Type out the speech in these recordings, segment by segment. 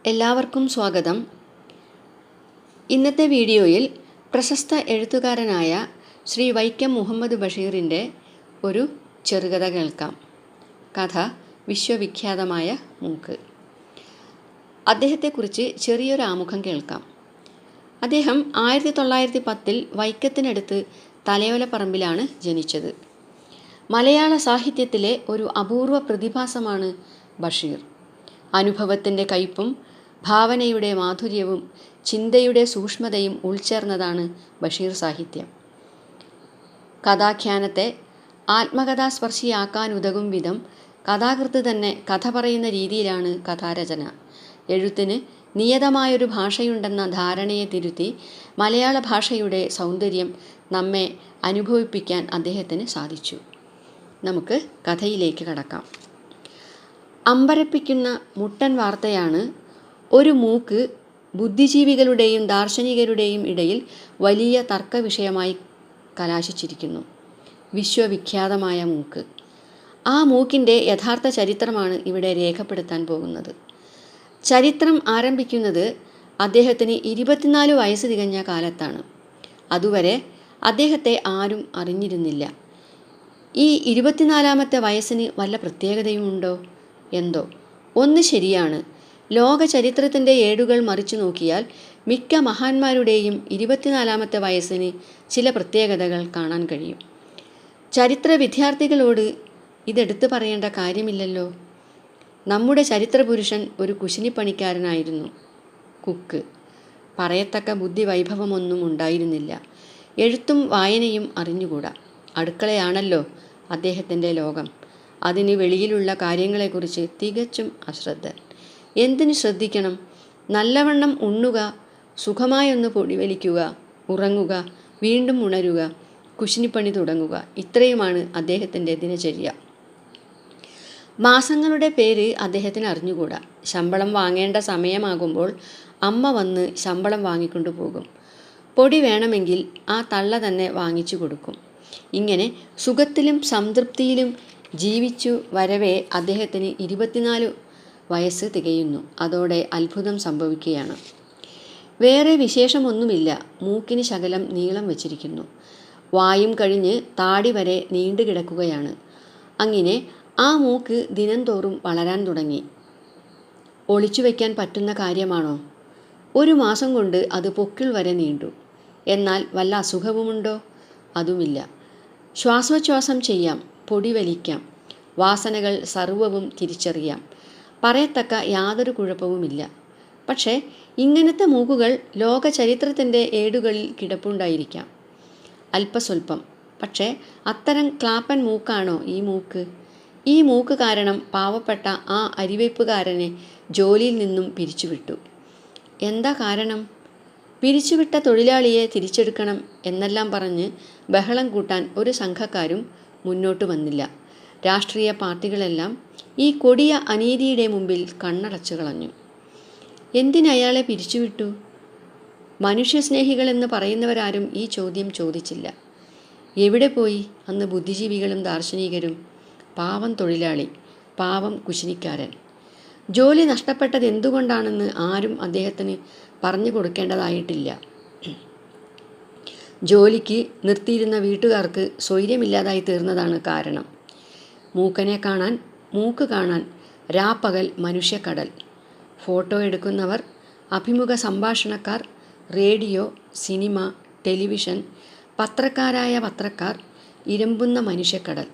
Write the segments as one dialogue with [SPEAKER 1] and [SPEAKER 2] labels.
[SPEAKER 1] എല്ലാവർക്കും സ്വാഗതം. ഇന്നത്തെ വീഡിയോയിൽ പ്രശസ്ത എഴുത്തുകാരനായ ശ്രീ വൈക്കം മുഹമ്മദ് ബഷീറിൻ്റെ ഒരു ചെറുകഥ കേൾക്കാം. കഥ വിശ്വവിഖ്യാതമായ മൂക്ക്. അദ്ദേഹത്തെക്കുറിച്ച് ചെറിയൊരു ആമുഖം കേൾക്കാം. അദ്ദേഹം 1910 വൈക്കത്തിനടുത്ത് തലയോലപ്പറമ്പിലാണ് ജനിച്ചത്. മലയാള സാഹിത്യത്തിലെ ഒരു അപൂർവ പ്രതിഭാസമാണ് ബഷീർ. അനുഭവത്തിൻ്റെ കയ്പും ഭാവനയുടെ മാധുര്യവും ചിന്തയുടെ സൂക്ഷ്മതയും ഉൾച്ചേർന്നതാണ് ബഷീർ സാഹിത്യം. കഥാഖ്യാനത്തെ ആത്മകഥാസ്പർശിയാക്കാനുതകും വിധം കഥാകൃത്ത് തന്നെ കഥ പറയുന്ന രീതിയിലാണ് കഥാരചന. എഴുത്തിന് നിയതമായൊരു ഭാഷയുണ്ടെന്ന ധാരണയെ തിരുത്തി മലയാള ഭാഷയുടെ സൗന്ദര്യം നമ്മെ അനുഭവിപ്പിക്കാൻ അദ്ദേഹത്തിന് സാധിച്ചു. നമുക്ക് കഥയിലേക്ക് കടക്കാം. അമ്പരപ്പിക്കുന്ന മുട്ടൻ വാർത്തയാണ് ഒരു മൂക്ക് ബുദ്ധിജീവികളുടെയും ദാർശനികരുടെയും ഇടയിൽ വലിയ തർക്ക വിഷയമായി കലാശിച്ചിരിക്കുന്നു. വിശ്വവിഖ്യാതമായ മൂക്ക്. ആ മൂക്കിൻ്റെ യഥാർത്ഥ ചരിത്രമാണ് ഇവിടെ രേഖപ്പെടുത്താൻ പോകുന്നത്. ചരിത്രം ആരംഭിക്കുന്നത് അദ്ദേഹത്തിന് 24 വയസ്സ് തികഞ്ഞ കാലത്താണ്. അതുവരെ അദ്ദേഹത്തെ ആരും അറിഞ്ഞിരുന്നില്ല. ഈ 24ാമത്തെ വയസ്സിന് വല്ല പ്രത്യേകതയുമുണ്ടോ? എന്തോ ഒന്ന് ശരിയാണ്. ലോക ചരിത്രത്തിൻ്റെ ഏടുകൾ മറിച്ചു നോക്കിയാൽ മിക്ക മഹാന്മാരുടെയും 24ാമത്തെ വയസ്സിന് ചില പ്രത്യേകതകൾ കാണാൻ കഴിയും. ചരിത്ര വിദ്യാർത്ഥികളോട് ഇതെടുത്തു പറയേണ്ട കാര്യമില്ലല്ലോ. നമ്മുടെ ചരിത്രപുരുഷൻ ഒരു കുശിനിപ്പണിക്കാരനായിരുന്നു. കുക്ക്. പറയത്തക്ക ബുദ്ധി വൈഭവമൊന്നും ഉണ്ടായിരുന്നില്ല. എഴുത്തും വായനയും അറിഞ്ഞുകൂടാ. അടുക്കളയാണല്ലോ അദ്ദേഹത്തിൻ്റെ ലോകം. അതിന് വെളിയിലുള്ള കാര്യങ്ങളെക്കുറിച്ച് തികച്ചും അശ്രദ്ധൻ. എന്തിന് ശ്രദ്ധിക്കണം? നല്ലവണ്ണം ഉണ്ണുക, സുഖമായൊന്ന് പൊടിവലിക്കുക, ഉറങ്ങുക, വീണ്ടും ഉണരുക, കുശിനിപ്പണി തുടങ്ങുക. ഇത്രയുമാണ് അദ്ദേഹത്തിൻ്റെ ദിനചര്യ. മാസങ്ങളുടെ പേര് അദ്ദേഹത്തിന് അറിഞ്ഞുകൂടാ. ശമ്പളം വാങ്ങേണ്ട സമയമാകുമ്പോൾ അമ്മ വന്ന് ശമ്പളം വാങ്ങിക്കൊണ്ടു പോകും. പൊടി വേണമെങ്കിൽ ആ തള്ള തന്നെ വാങ്ങിച്ചു കൊടുക്കും. ഇങ്ങനെ സുഖത്തിലും സംതൃപ്തിയിലും ജീവിച്ചു വരവേ അദ്ദേഹത്തിന് 24 വയസ്സ് തികയുന്നു. അതോടെ അത്ഭുതം സംഭവിക്കുകയാണ്. വേറെ വിശേഷമൊന്നുമില്ല. മൂക്കിന് ശകലം നീളം വച്ചിരിക്കുന്നു. വായും കഴിഞ്ഞ് താടി വരെ നീണ്ടു കിടക്കുകയാണ്. അങ്ങനെ ആ മൂക്ക് ദിനംതോറും വളരാൻ തുടങ്ങി. ഒളിച്ചു വയ്ക്കാൻ പറ്റുന്ന കാര്യമാണോ? 1 മാസം കൊണ്ട് അത് പൊക്കിൾ വരെ നീണ്ടു. എന്നാൽ വല്ല അസുഖവുമുണ്ടോ? അതുമില്ല. ശ്വാസോച്ഛ്വാസം ചെയ്യാം, പൊടി വലിക്കാം, വാസനകൾ സർവവും തിരിച്ചറിയാം. പറയത്തക്ക യാതൊരു കുഴപ്പവുമില്ല. പക്ഷേ ഇങ്ങനത്തെ മൂക്കുകൾ ലോക ചരിത്രത്തിൻ്റെ ഏടുകളിൽ കിടപ്പുണ്ടായിരിക്കാം, അല്പസ്വല്പം. പക്ഷേ അത്തരം ക്ലാപ്പൻ മൂക്കാണോ ഈ മൂക്ക്? ഈ മൂക്ക് കാരണം പാവപ്പെട്ട ആ അരിവെപ്പുകാരനെ ജോലിയിൽ നിന്നും പിരിച്ചുവിട്ടു. എന്താ കാരണം? പിരിച്ചുവിട്ട തൊഴിലാളിയെ തിരിച്ചെടുക്കണം എന്നെല്ലാം പറഞ്ഞ് ബഹളം കൂട്ടാൻ ഒരു സംഘക്കാരും മുന്നോട്ട് വന്നില്ല. രാഷ്ട്രീയ പാർട്ടികളെല്ലാം ഈ കൊടിയ അനീതിയുടെ മുമ്പിൽ കണ്ണടച്ചു കളഞ്ഞു. എന്തിനയാളെ പിരിച്ചുവിട്ടു? മനുഷ്യസ്നേഹികളെന്ന് പറയുന്നവരാരും ഈ ചോദ്യം ചോദിച്ചില്ല. എവിടെ പോയി അന്ന് ബുദ്ധിജീവികളും ദാർശനികരും? പാവം തൊഴിലാളി, പാവം കുശിനിക്കാരൻ. ജോലി നഷ്ടപ്പെട്ടത് എന്തുകൊണ്ടാണെന്ന് ആരും അദ്ദേഹത്തിന് പറഞ്ഞു കൊടുക്കേണ്ടതായിട്ടില്ല. ജോലിക്ക് നിർത്തിയിരുന്ന വീട്ടുകാർക്ക് സ്വൈര്യമില്ലാതായി തീർന്നതാണ് കാരണം. മൂക്കനെ കാണാൻ, മൂക്ക് കാണാൻ രാപ്പകൽ മനുഷ്യക്കടൽ. ഫോട്ടോ എടുക്കുന്നവർ, അഭിമുഖ സംഭാഷണക്കാർ, റേഡിയോ, സിനിമ, ടെലിവിഷൻ, പത്രക്കാരായ പത്രക്കാർ, ഇരമ്പുന്ന മനുഷ്യക്കടൽ.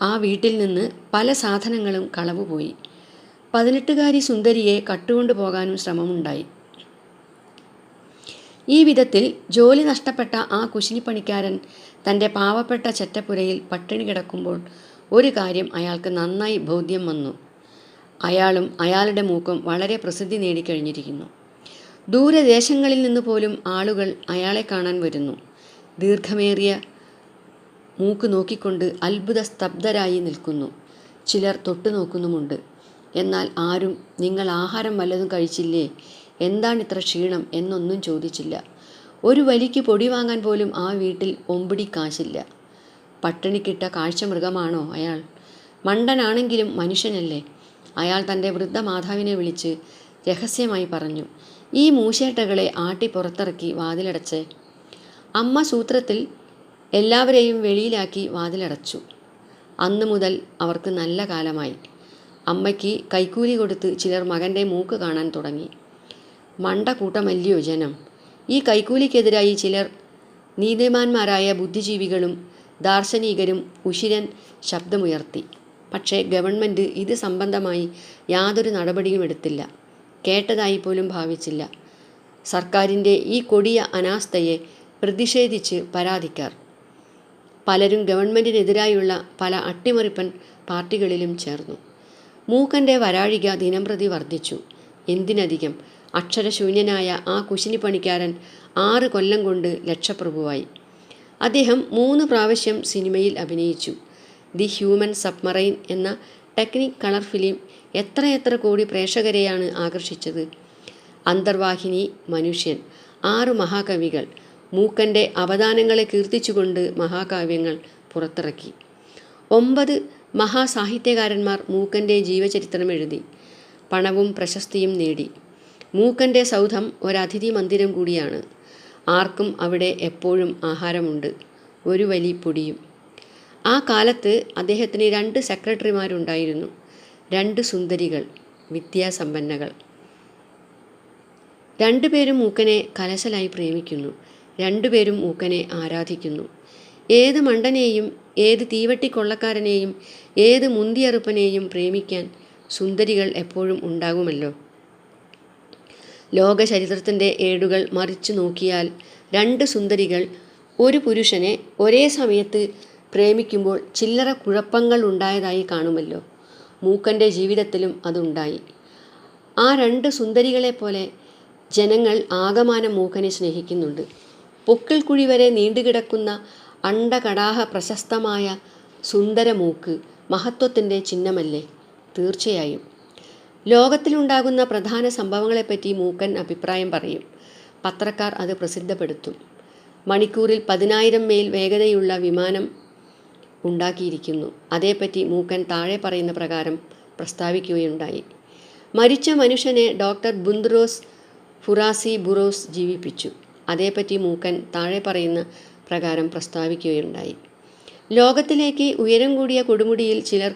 [SPEAKER 1] ആ വീട്ടിൽ നിന്ന് പല സാധനങ്ങളും കളവുപോയി. 18കാരി സുന്ദരിയെ കട്ടുകൊണ്ടു പോകാനും ശ്രമമുണ്ടായി. ഈ വിധത്തിൽ ജോലി നഷ്ടപ്പെട്ട ആ കുശിനിപ്പണിക്കാരൻ തൻ്റെ പാവപ്പെട്ട ചെറ്റപ്പുരയിൽ പട്ടിണി കിടക്കുമ്പോൾ ഒരു കാര്യം അയാൾക്ക് നന്നായി ബോധ്യം വന്നു. അയാളും അയാളുടെ മൂക്കും വളരെ പ്രസിദ്ധി നേടിക്കഴിഞ്ഞിരിക്കുന്നു. ദൂരദേശങ്ങളിൽ നിന്ന് പോലും ആളുകൾ അയാളെ കാണാൻ വരുന്നു. ദീർഘമേറിയ മൂക്ക് നോക്കിക്കൊണ്ട് അത്ഭുത സ്തബ്ധരായി നിൽക്കുന്നു. ചിലർ തൊട്ടു നോക്കുന്നുമുണ്ട്. എന്നാൽ ആരും നിങ്ങൾ ആഹാരം വല്ലതും കഴിച്ചില്ലേ, എന്താണിത്ര ക്ഷീണം എന്നൊന്നും ചോദിച്ചില്ല. ഒരു വലിക്ക് പൊടി വാങ്ങാൻ പോലും ആ വീട്ടിൽ ഒമ്പിടി കാശില്ല. പട്ടിണിക്കിട്ട കാഴ്ചമൃഗമാണോ അയാൾ? മണ്ടനാണെങ്കിലും മനുഷ്യനല്ലേ? അയാൾ തൻ്റെ വൃദ്ധ മാതാവിനെ വിളിച്ച് രഹസ്യമായി പറഞ്ഞു. ഈ മൂശേട്ടകളെ ആട്ടി പുറത്തിറക്കി വാതിലടച്ച്. അമ്മ സൂത്രത്തിൽ എല്ലാവരെയും വെളിയിലാക്കി വാതിലടച്ചു. അന്നു മുതൽ അവർക്ക് നല്ല കാലമായി. അമ്മയ്ക്ക് കൈക്കൂലി കൊടുത്ത് ചിലർ മകൻ്റെ മൂക്ക് കാണാൻ തുടങ്ങി. മണ്ട കൂട്ടമല്ലയോ ജനം. ഈ കൈക്കൂലിക്കെതിരായി ചിലർ നീതിമാന്മാരായ ബുദ്ധിജീവികളും ദാർശനികരും ഉശിരൻ ശബ്ദമുയർത്തി. പക്ഷേ ഗവൺമെൻറ് ഇത് സംബന്ധമായി യാതൊരു നടപടിയും എടുത്തില്ല. കേട്ടതായി പോലും ഭാവിച്ചില്ല. സർക്കാരിൻ്റെ ഈ കൊടിയ അനാസ്ഥയെ പ്രതിഷേധിച്ച് പരാതിക്കാർ പലരും ഗവൺമെൻറ്റിനെതിരായുള്ള പല അട്ടിമറിപ്പൻ പാർട്ടികളിലും ചേർന്നു. മൂക്കൻ്റെ വരാഴിക ദിനംപ്രതി വർദ്ധിച്ചു. എന്തിനധികം, അക്ഷരശൂന്യനായ ആ കുശിനിപ്പണിക്കാരൻ 6 കൊല്ലം കൊണ്ട് ലക്ഷപ്രഭുവായി. അദ്ദേഹം 3 പ്രാവശ്യം സിനിമയിൽ അഭിനയിച്ചു. ദി ഹ്യൂമൻ സബ്മറൈൻ എന്ന ടെക്നിക് കളർ ഫിലിം എത്രയെത്ര കോടി പ്രേക്ഷകരെയാണ് ആകർഷിച്ചത്. അന്തർവാഹിനി, മനുഷ്യൻ, 6 മഹാകവികൾ മൂക്കൻ്റെ അവദാനങ്ങളെ കീർത്തിച്ചുകൊണ്ട് മഹാകാവ്യങ്ങൾ പുറത്തിറക്കി. 9 മഹാസാഹിത്യകാരന്മാർ മൂക്കൻ്റെ ജീവചരിത്രം എഴുതി. പണവും പ്രശസ്തിയും നേടി. മൂക്കൻ്റെ സൗധം ഒരതിഥി മന്ദിരം കൂടിയാണ്. ആർക്കും അവിടെ എപ്പോഴും ആഹാരമുണ്ട്, ഒരു വലി പൊടിയും. ആ കാലത്ത് അദ്ദേഹത്തിന് 2 സെക്രട്ടറിമാരുണ്ടായിരുന്നു. 2 സുന്ദരികൾ, വിദ്യാസമ്പന്നകൾ. 2 പേരും മൂക്കനെ കലശലായി പ്രേമിക്കുന്നു. 2 പേരും മൂക്കനെ ആരാധിക്കുന്നു. ഏത് മണ്ടനെയും, ഏത് തീവട്ടിക്കൊള്ളക്കാരനെയും, ഏത് മുന്തിയറുപ്പനെയും പ്രേമിക്കാൻ സുന്ദരികൾ എപ്പോഴും ഉണ്ടാകുമല്ലോ. ലോക ചരിത്രത്തിൻ്റെ ഏടുകൾ മറിച്ചു നോക്കിയാൽ 2 സുന്ദരികൾ ഒരു പുരുഷനെ ഒരേ സമയത്ത് പ്രേമിക്കുമ്പോൾ ചില്ലറ കുഴപ്പങ്ങൾ ഉണ്ടായതായി കാണുമല്ലോ. മൂക്കൻ്റെ ജീവിതത്തിലും അതുണ്ടായി. ആ 2 സുന്ദരികളെപ്പോലെ ജനങ്ങൾ ആകമാനം മൂക്കനെ സ്നേഹിക്കുന്നുണ്ട്. പൊക്കിൾക്കുഴി വരെ നീണ്ടുകിടക്കുന്ന അണ്ടകടാഹ പ്രശസ്തമായ സുന്ദരമൂക്ക് മഹത്വത്തിൻ്റെ ചിഹ്നമല്ലേ? തീർച്ചയായും. ലോകത്തിലുണ്ടാകുന്ന പ്രധാന സംഭവങ്ങളെപ്പറ്റി മൂക്കൻ അഭിപ്രായം പറയും. പത്രക്കാർ അത് പ്രസിദ്ധപ്പെടുത്തും. മണിക്കൂറിൽ 10,000 മൈൽ വേഗതയുള്ള വിമാനം ഉണ്ടാക്കിയിരിക്കുന്നു. അതേപ്പറ്റി മൂക്കൻ താഴെ പറയുന്ന പ്രകാരം പ്രസ്താവിക്കുകയുണ്ടായി. മരിച്ച മനുഷ്യനെ ഡോക്ടർ ബുന്ദ്രോസ് ഫുറാസി ബുറോസ് ജീവിപ്പിച്ചു. അതേപ്പറ്റി മൂക്കൻ താഴെ പറയുന്ന പ്രകാരം പ്രസ്താവിക്കുകയുണ്ടായി. ലോകത്തിലേക്ക് ഉയരം കൂടിയ കൊടുമുടിയിൽ ചിലർ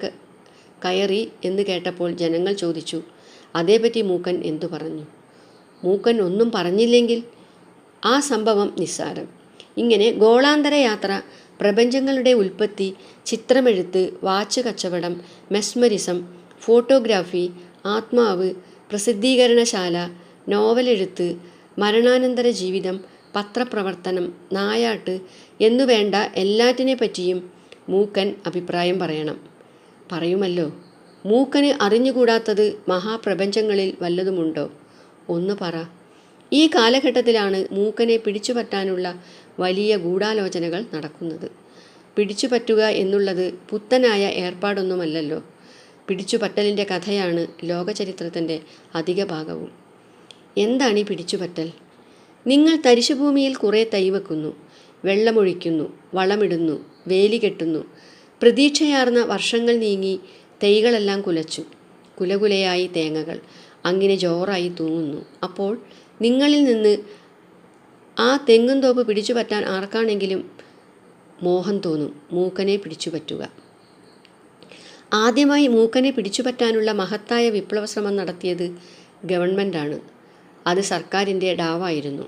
[SPEAKER 1] കയറി എന്ന് കേട്ടപ്പോൾ ജനങ്ങൾ ചോദിച്ചു, അതേപ്പറ്റി മൂക്കൻ എന്തു പറഞ്ഞു? മൂക്കൻ ഒന്നും പറഞ്ഞില്ലെങ്കിൽ ആ സംഭവം നിസ്സാരം. ഇങ്ങനെ ഗോളാന്തര യാത്ര, പ്രപഞ്ചങ്ങളുടെ ഉൽപ്പത്തി, ചിത്രമെഴുത്ത്, വാച്ച് കച്ചവടം, മെസ്മരിസം, ഫോട്ടോഗ്രാഫി, ആത്മാവ്, പ്രസിദ്ധീകരണശാല, നോവലെഴുത്ത്, മരണാനന്തര ജീവിതം, പത്രപ്രവർത്തനം, നായാട്ട് എന്നുവേണ്ട എല്ലാറ്റിനെ പറ്റിയും മൂക്കൻ അഭിപ്രായം പറയണം. പറയുമല്ലോ. മൂക്കന് അറിഞ്ഞുകൂടാത്തത് മഹാപ്രപഞ്ചങ്ങളിൽ വല്ലതുമുണ്ടോ? ഒന്ന് പറ. ഈ കാലഘട്ടത്തിലാണ് മൂക്കനെ പിടിച്ചുപറ്റാനുള്ള വലിയ ഗൂഢാലോചനകൾ നടക്കുന്നത്. പിടിച്ചുപറ്റുക എന്നുള്ളത് പുത്തനായ ഏർപ്പാടൊന്നുമല്ലല്ലോ. പിടിച്ചുപറ്റലിൻ്റെ കഥയാണ് ലോകചരിത്രത്തിൻ്റെ അധിക ഭാഗവും. എന്താണ് ഈ പിടിച്ചുപറ്റൽ? നിങ്ങൾ തരിശുഭൂമിയിൽ കുറേ തൈ വെക്കുന്നു, വെള്ളമൊഴിക്കുന്നു, വളമിടുന്നു, വേലി കെട്ടുന്നു. പ്രതീക്ഷയാർന്ന വർഷങ്ങൾ നീങ്ങി തൈകളെല്ലാം കുലച്ചു. കുലകുലയായി തേങ്ങകൾ അങ്ങനെ ജോറായി തൂങ്ങുന്നു. അപ്പോൾ നിങ്ങളിൽ നിന്ന് ആ തെങ്ങുംതോപ്പ് പിടിച്ചുപറ്റാൻ ആർക്കാണെങ്കിലും മോഹം തോന്നും മൂക്കനെ പിടിച്ചുപറ്റുക. ആദ്യമായി മൂക്കനെ പിടിച്ചുപറ്റാനുള്ള മഹത്തായ വിപ്ലവ ശ്രമം നടത്തിയത് ഗവൺമെൻറ്റാണ്. അത് സർക്കാരിൻ്റെ ഡാവായിരുന്നു.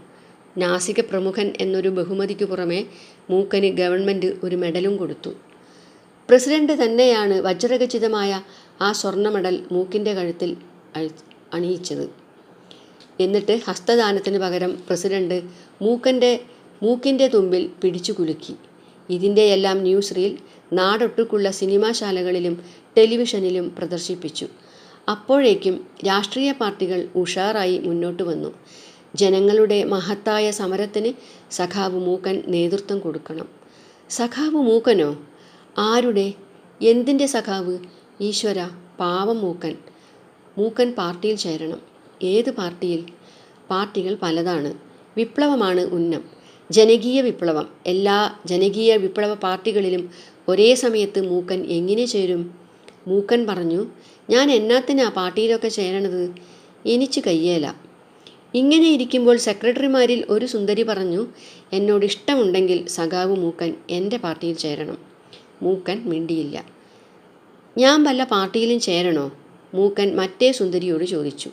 [SPEAKER 1] നാസിക പ്രമുഖൻ എന്നൊരു ബഹുമതിക്കു പുറമെ മൂക്കന് ഗവൺമെൻറ് ഒരു മെഡലും കൊടുത്തു. പ്രസിഡന്റ് തന്നെയാണ് വജ്രഖചിതമായ ആ സ്വർണ്ണ മെഡൽ മൂക്കിൻ്റെ കഴുത്തിൽ അണിയിച്ചത്. എന്നിട്ട് ഹസ്തദാനത്തിന് പകരം പ്രസിഡന്റ് മൂക്കിൻ്റെ തുമ്പിൽ പിടിച്ചു കുലുക്കി. ഇതിൻ്റെയെല്ലാം ന്യൂസ് റീൽ നാടൊട്ടുക്കുള്ള സിനിമാശാലകളിലും ടെലിവിഷനിലും പ്രദർശിപ്പിച്ചു. അപ്പോഴേക്കും രാഷ്ട്രീയ പാർട്ടികൾ ഉഷാറായി മുന്നോട്ട് വന്നു. ജനങ്ങളുടെ മഹത്തായ സമരത്തിന് സഖാവ് മൂക്കൻ നേതൃത്വം കൊടുക്കണം. സഖാവ് മൂക്കനോ? ആരുടെ, എന്തിൻ്റെ സഖാവ്? ഈശ്വര, പാവം മൂക്കൻ. മൂക്കൻ പാർട്ടിയിൽ ചേരണം. ഏത് പാർട്ടിയിൽ? പാർട്ടികൾ പലതാണ്. വിപ്ലവമാണ് ഉന്നം. ജനകീയ വിപ്ലവം. എല്ലാ ജനകീയ വിപ്ലവ പാർട്ടികളിലും ഒരേ സമയത്ത് മൂക്കൻ എങ്ങനെ ചേരും? മൂക്കൻ പറഞ്ഞു, ഞാൻ എന്നാത്തിനാ പാർട്ടിയിലൊക്കെ ചേരണത്? എനിച്ചു കയ്യേല. ഇങ്ങനെ ഇരിക്കുമ്പോൾ സെക്രട്ടറിമാരിൽ ഒരു സുന്ദരി പറഞ്ഞു, എന്നോട് ഇഷ്ടമുണ്ടെങ്കിൽ സഖാവ് മൂക്കൻ എൻ്റെ പാർട്ടിയിൽ ചേരണം. മൂക്കൻ മിണ്ടിയില്ല. ഞാൻ വല്ല പാർട്ടിയിലും ചേരണോ? മൂക്കൻ മറ്റേ സുന്ദരിയോട് ചോദിച്ചു.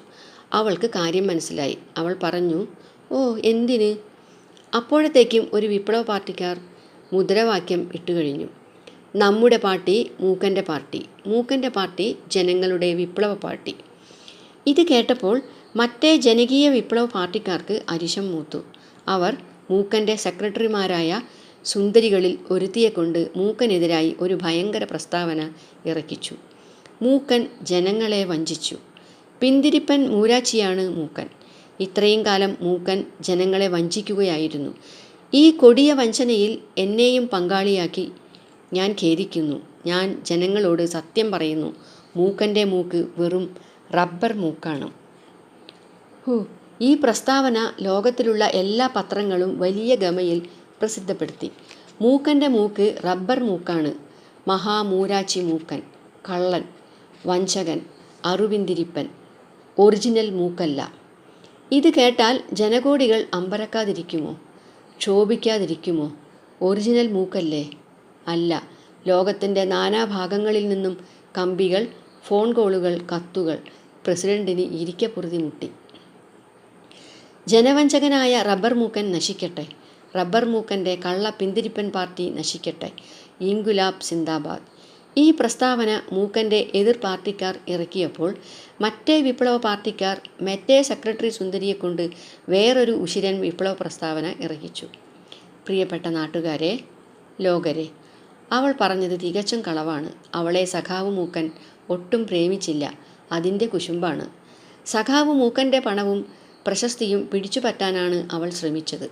[SPEAKER 1] അവൾക്ക് കാര്യം മനസ്സിലായി. അവൾ പറഞ്ഞു, ഓ എന്തിന്? അപ്പോഴത്തേക്കും ഒരു വിപ്ലവ പാർട്ടിക്കാർ മുദ്രാവാക്യം ഇട്ടുകഴിഞ്ഞു. നമ്മുടെ പാർട്ടി മൂക്കൻ്റെ പാർട്ടി, മൂക്കൻ്റെ പാർട്ടി ജനങ്ങളുടെ വിപ്ലവ പാർട്ടി. ഇത് കേട്ടപ്പോൾ മറ്റേ ജനകീയ വിപ്ലവ പാർട്ടിക്കാർക്ക് അരിശം മൂത്തു. അവർ മൂക്കൻ്റെ സെക്രട്ടറിമാരായ സുന്ദരികളിൽ ഒരുത്തിയെക്കൊണ്ട് മൂക്കനെതിരായി ഒരു ഭയങ്കര പ്രസ്താവന ഇറക്കിച്ചു. മൂക്കൻ ജനങ്ങളെ വഞ്ചിച്ചു. പിന്തിരിപ്പൻ മൂരാച്ചിയാണ് മൂക്കൻ. ഇത്രയും കാലം മൂക്കൻ ജനങ്ങളെ വഞ്ചിക്കുകയായിരുന്നു. ഈ കൊടിയ വഞ്ചനയിൽ എന്നെയും പങ്കാളിയാക്കി. ഞാൻ ഖേദിക്കുന്നു. ഞാൻ ജനങ്ങളോട് സത്യം പറയുന്നു. മൂക്കൻ്റെ മൂക്ക് വെറും റബ്ബർ മൂക്കാണ്. ഈ പ്രസ്താവന ലോകത്തിലുള്ള എല്ലാ പത്രങ്ങളും വലിയ ഗമയിൽ പ്രസിദ്ധപ്പെടുത്തി. മൂക്കൻ്റെ മൂക്ക് റബ്ബർ മൂക്കാണ്. മഹാമൂരാച്ചി മൂക്കൻ, കള്ളൻ, വഞ്ചകൻ, അറുപിന്തിരിപ്പൻ, ഒറിജിനൽ മൂക്കല്ല. ഇത് കേട്ടാൽ ജനകോടികൾ അമ്പരക്കാതിരിക്കുമോ? ക്ഷോഭിക്കാതിരിക്കുമോ? ഒറിജിനൽ മൂക്കല്ലേ? അല്ല. ലോകത്തിൻ്റെ നാനാഭാഗങ്ങളിൽ നിന്നും കമ്പികൾ, ഫോൺ കോളുകൾ, കത്തുകൾ പ്രസിഡന്റിന് ഇരിക്കപ്പുറതി മുട്ടി. ജനവഞ്ചകനായ റബ്ബർ മൂക്കൻ നശിക്കട്ടെ. റബ്ബർ മൂക്കൻ്റെ കള്ള പിന്തിരിപ്പൻ പാർട്ടി നശിക്കട്ടെ. ഇൻകുലാബ് സിന്ദാബാദ്. ഈ പ്രസ്താവന മൂക്കൻ്റെ എതിർ പാർട്ടിക്കാർ ഇറക്കിയപ്പോൾ മറ്റേ വിപ്ലവ പാർട്ടിക്കാർ മറ്റേ സെക്രട്ടറി സുന്ദരിയെക്കൊണ്ട് വേറൊരു ഉശിരൻ വിപ്ലവ പ്രസ്താവന ഇറക്കിച്ചു. പ്രിയപ്പെട്ട നാട്ടുകാരെ, ലോകരെ, അവൾ പറഞ്ഞത് തികച്ചും കളവാണ്. അവളെ സഖാവ് മൂക്കൻ ഒട്ടും പ്രേമിച്ചില്ല. അതിൻ്റെ കുശുമ്പാണ്. സഖാവ് മൂക്കൻ്റെ പണവും പ്രശസ്തിയും പിടിച്ചുപറ്റാനാണ് അവൾ ശ്രമിച്ചത്.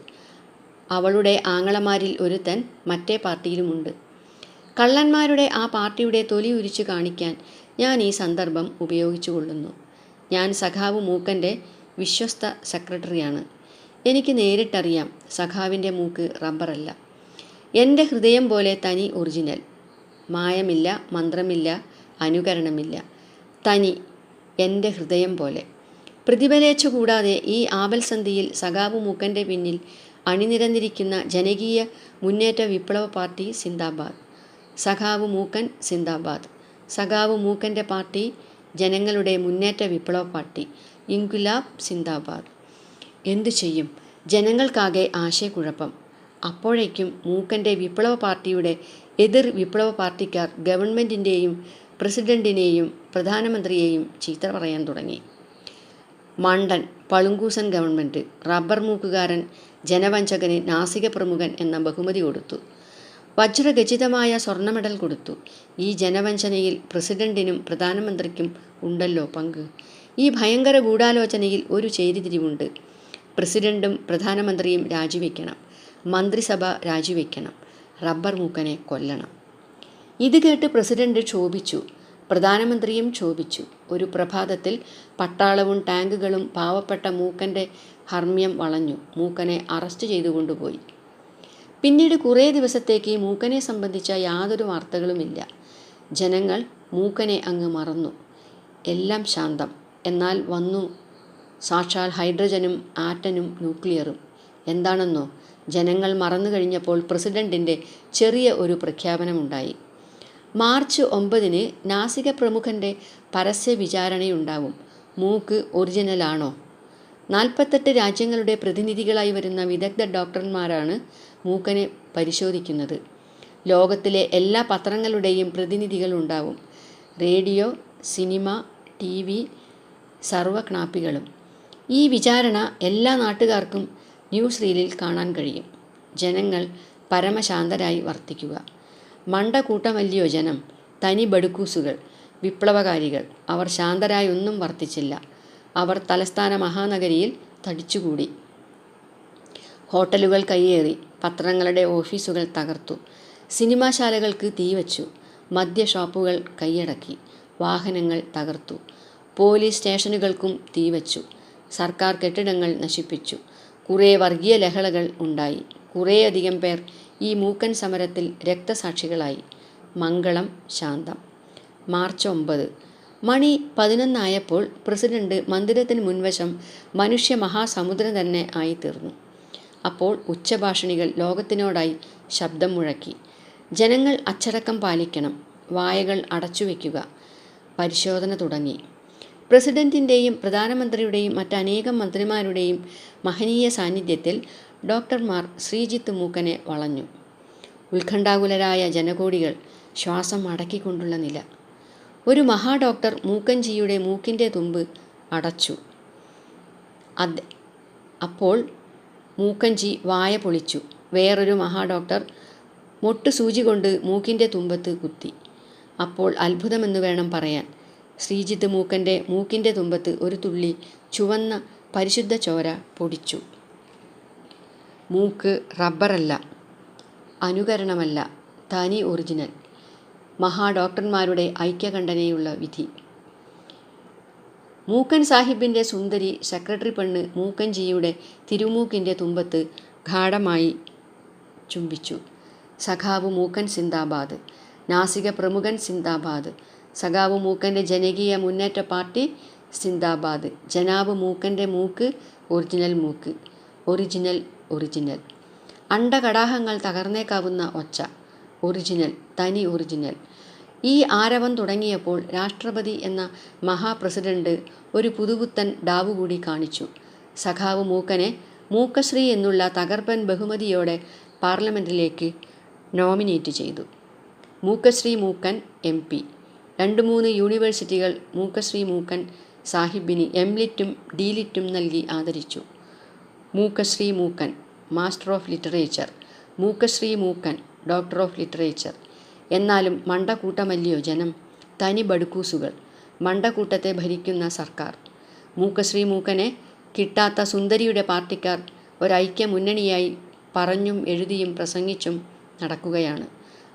[SPEAKER 1] അവളുടെ ആങ്ങളമാരിൽ ഒരുത്തൻ മറ്റേ പാർട്ടിയിലുമുണ്ട്. കള്ളന്മാരുടെ ആ പാർട്ടിയുടെ തൊലി ഉരിച്ചു കാണിക്കാൻ ഞാൻ ഈ സന്ദർഭം ഉപയോഗിച്ചു കൊള്ളുന്നു. ഞാൻ സഖാവ് മൂക്കൻ്റെ വിശ്വസ്ത സെക്രട്ടറിയാണ്. എനിക്ക് നേരിട്ടറിയാം സഖാവിൻ്റെ മൂക്ക് റബ്ബറല്ല. എൻ്റെ ഹൃദയം പോലെ തനി ഒറിജിനൽ. മായമില്ല, മന്ത്രമില്ല, അനുകരണമില്ല. തനി എൻ്റെ ഹൃദയം പോലെ. പ്രതിഫലേച്ഛ കൂടാതെ ഈ ആപൽസന്ധിയിൽ സഖാവ് മൂക്കൻ്റെ പിന്നിൽ അണിനിരന്നിരിക്കുന്ന ജനകീയ മുന്നേറ്റ വിപ്ലവ പാർട്ടി സിന്ദാബാദ്. സഖാവ് മൂക്കൻ സിന്ദാബാദ്. സഖാവ് മൂക്കൻ്റെ പാർട്ടി ജനങ്ങളുടെ മുന്നേറ്റ വിപ്ലവ പാർട്ടി. ഇൻകുലാബ് സിന്ദാബാദ്. എന്തു ചെയ്യും? ജനങ്ങൾക്കാകെ ആശയക്കുഴപ്പം. അപ്പോഴേക്കും മൂക്കൻ്റെ വിപ്ലവ പാർട്ടിയുടെ എതിർ വിപ്ലവ പാർട്ടിക്കാർ ഗവൺമെൻറ്റിൻ്റെയും പ്രസിഡന്റിനെയും പ്രധാനമന്ത്രിയെയും ചീത്ത പറയാൻ തുടങ്ങി. മണ്ടൻ, പളുങ്കൂസൻ ഗവൺമെൻറ്, റബ്ബർ മൂക്കുകാരൻ, ജനവഞ്ചകന് നാസിക പ്രമുഖൻ എന്ന ബഹുമതി കൊടുത്തു. വജ്രഖചിതമായ സ്വർണ്ണ മെഡൽ കൊടുത്തു. ഈ ജനവഞ്ചനയിൽ പ്രസിഡന്റിനും പ്രധാനമന്ത്രിക്കും ഉണ്ടല്ലോ പങ്ക്. ഈ ഭയങ്കര ഗൂഢാലോചനയിൽ ഒരു ചേരിതിരിവുണ്ട്. പ്രസിഡന്റും പ്രധാനമന്ത്രിയും രാജിവെക്കണം. മന്ത്രിസഭ രാജിവെക്കണം. റബ്ബർ മൂക്കനെ കൊല്ലണം. ഇത് കേട്ട് പ്രസിഡന്റ് ക്ഷോഭിച്ചു. പ്രധാനമന്ത്രിയും ക്ഷോഭിച്ചു. ഒരു പ്രഭാതത്തിൽ പട്ടാളവും ടാങ്കുകളും പാവപ്പെട്ട മൂക്കൻ്റെ ഹർമ്മ്യം വളഞ്ഞു. മൂക്കനെ അറസ്റ്റ് ചെയ്തു കൊണ്ടുപോയി. പിന്നീട് കുറേ ദിവസത്തേക്ക് മൂക്കനെ സംബന്ധിച്ച യാതൊരു വാർത്തകളുമില്ല. ജനങ്ങൾ മൂക്കനെ അങ്ങ് മറന്നു. എല്ലാം ശാന്തം. എന്നാൽ വന്നു സാക്ഷാൽ ഹൈഡ്രജനും ആറ്റനും ന്യൂക്ലിയറും. എന്താണെന്നോ? ജനങ്ങൾ മറന്നു കഴിഞ്ഞപ്പോൾ പ്രസിഡന്റിൻ്റെ ചെറിയ ഒരു പ്രഖ്യാപനമുണ്ടായി. മാർച്ച് 9 നാസിക പ്രമുഖൻ്റെ പരസ്യ വിചാരണയുണ്ടാവും. മൂക്ക് ഒറിജിനലാണോ? 48 രാജ്യങ്ങളുടെ പ്രതിനിധികളായി വരുന്ന വിദഗ്ധ ഡോക്ടർമാരാണ് മൂക്കനെ പരിശോധിക്കുന്നത്. ലോകത്തിലെ എല്ലാ പത്രങ്ങളുടെയും പ്രതിനിധികളുണ്ടാവും. റേഡിയോ, സിനിമ, TV, സർവ്വക്നാപ്പികളും. ഈ വിചാരണ എല്ലാ നാട്ടുകാർക്കും ന്യൂസ് റീലിൽ കാണാൻ കഴിയും. ജനങ്ങൾ പരമശാന്തരായി വർത്തിക്കുക. മണ്ടക്കൂട്ടമല്ലയോ ജനം, തനി ബടുക്കൂസുകൾ, വിപ്ലവകാരികൾ. അവർ ശാന്തരായി ഒന്നും വർത്തിച്ചില്ല. അവർ തലസ്ഥാന മഹാനഗരിയിൽ തടിച്ചുകൂടി. ഹോട്ടലുകൾ കയ്യേറി. പത്രങ്ങളുടെ ഓഫീസുകൾ തകർത്തു. സിനിമാശാലകൾക്ക് തീവച്ചു. മദ്യ ഷോപ്പുകൾ കൈയടക്കി. വാഹനങ്ങൾ തകർത്തു. പോലീസ് സ്റ്റേഷനുകൾക്കും തീവച്ചു. സർക്കാർ കെട്ടിടങ്ങൾ നശിപ്പിച്ചു. കുറേ വർഗീയ ലഹളകൾ ഉണ്ടായി. കുറേയധികം പേർ ഈ മൂക്കൻ സമരത്തിൽ രക്തസാക്ഷികളായി. മംഗളം ശാന്തം. മാർച്ച് 9 മണി 11 പ്രസിഡന്റ് മന്ദിരത്തിന് മുൻവശം മനുഷ്യ മഹാസമുദ്രം തന്നെ ആയിത്തീർന്നു. അപ്പോൾ ഉച്ചഭാഷിണികൾ ലോകത്തിനോടായി ശബ്ദം മുഴക്കി. ജനങ്ങൾ അച്ചടക്കം പാലിക്കണം, വായകൾ അടച്ചുവെക്കുക. പരിശോധന തുടങ്ങി. പ്രസിഡന്റിൻ്റെയും പ്രധാനമന്ത്രിയുടെയും മറ്റനേകം മന്ത്രിമാരുടെയും മഹനീയ സാന്നിധ്യത്തിൽ ഡോക്ടർമാർ ശ്രീജിത്ത് മൂക്കനെ വളഞ്ഞു. ഉത്കണ്ഠാകുലരായ ജനകോടികൾ ശ്വാസം അടക്കിക്കൊണ്ടുള്ള നില. ഒരു മഹാഡോക്ടർ മൂക്കൻജിയുടെ മൂക്കിൻ്റെ തുമ്പ് അടച്ചു. അപ്പോൾ മൂക്കൻജി വായ പൊളിച്ചു. വേറൊരു മഹാഡോക്ടർ മൊട്ട് സൂചി കൊണ്ട് മൂക്കിൻ്റെ തുമ്പത്ത് കുത്തി. അപ്പോൾ അത്ഭുതമെന്ന് വേണം പറയാൻ, ശ്രീജിത്ത് മൂക്കൻ്റെ മൂക്കിൻ്റെ തുമ്പത്ത് ഒരു തുള്ളി ചുവന്ന പരിശുദ്ധ ചോര പൊടിച്ചു. മൂക്ക് റബ്ബറല്ല, അനുകരണമല്ല, തനി ഒറിജിനൽ. മഹാഡോക്ടർമാരുടെ ഐക്യകണ്ഠനയുള്ള വിധി. മൂക്കൻ സാഹിബിൻ്റെ സുന്ദരി സെക്രട്ടറി പെണ്ണ് മൂക്കൻജിയുടെ തിരുമൂക്കിൻ്റെ തുമ്പത്ത് ഗാഢമായി ചുംബിച്ചു. സഖാവ് മൂക്കൻ സിന്ദാബാദ്, നാസിക പ്രമുഖൻ സിന്ദാബാദ്, സഖാവ് മൂക്കൻ്റെ ജനകീയ മുന്നേറ്റ പാർട്ടി സിന്ദാബാദ്, ജനാബ് മൂക്കൻ്റെ മൂക്ക് ഒറിജിനൽ മൂക്ക്, ഒറിജിനൽ ഒറിജിനൽ. അണ്ടകടാഹങ്ങൾ തകർന്നേക്കാവുന്ന ഒച്ച, ഒറിജിനൽ, തനി ഒറിജിനൽ. ഈ ആരവം തുടങ്ങിയപ്പോൾ രാഷ്ട്രപതി എന്ന മഹാപ്രസിഡന്റ് ഒരു പുതുപുത്തൻ ഡാവു കൂടി കാണിച്ചു. സഖാവ് മൂക്കനെ മൂക്കശ്രീ എന്നുള്ള തകർപ്പൻ ബഹുമതിയോടെ പാർലമെൻറ്റിലേക്ക് നോമിനേറ്റ് ചെയ്തു. മൂക്കശ്രീ മൂക്കൻ MP. 2-3 യൂണിവേഴ്സിറ്റികൾ മൂക്കശ്രീ മൂക്കൻ സാഹിബിന് M.Liറ്റും D.Liറ്റും നൽകി ആദരിച്ചു. Mookkashree Mookkan master of literature, Mookkashree Mookkan doctor of literature. എന്നാലും മണ്ടക്കൂട്ടമല്ലയോ ജനം, തനി ബടുക്കൂസുകൾ, മണ്ടക്കൂട്ടത്തെ ഭരിക്കുന്ന സർക്കാർ. മൂക്കശ്രീ മൂക്കനെ കിട്ടാത്ത സുന്ദരിയുടെ പാർട്ടിക്കാർ ഒരൈക്യ മുന്നണിയായി പറഞ്ഞും എഴുതിയും പ്രസംഗിച്ചും നടക്കുകയാണ്.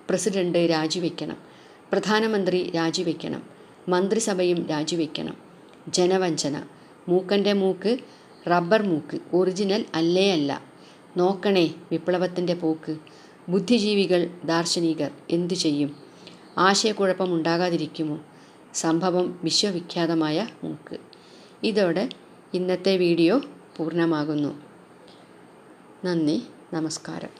[SPEAKER 1] പ്രസിഡന്റ് രാജിവെക്കണം, പ്രധാനമന്ത്രി രാജിവെക്കണം, മന്ത്രിസഭയും രാജിവെക്കണം. ജനവഞ്ചന. മൂക്കൻ്റെ മൂക്ക് റബ്ബർ മൂക്ക്, ഒറിജിനൽ അല്ലേ അല്ല. നോക്കണേ വിപ്ലവത്തിൻ്റെ പോക്ക്. ബുദ്ധിജീവികൾ, ദാർശനികർ എന്തു ചെയ്യും? ആശയക്കുഴപ്പമുണ്ടാകാതിരിക്കുമോ? സംഭവം വിശ്വവിഖ്യാതമായ മൂക്ക്. ഇതോടെ ഇന്നത്തെ വീഡിയോ പൂർണ്ണമാകുന്നു. നന്ദി, നമസ്കാരം.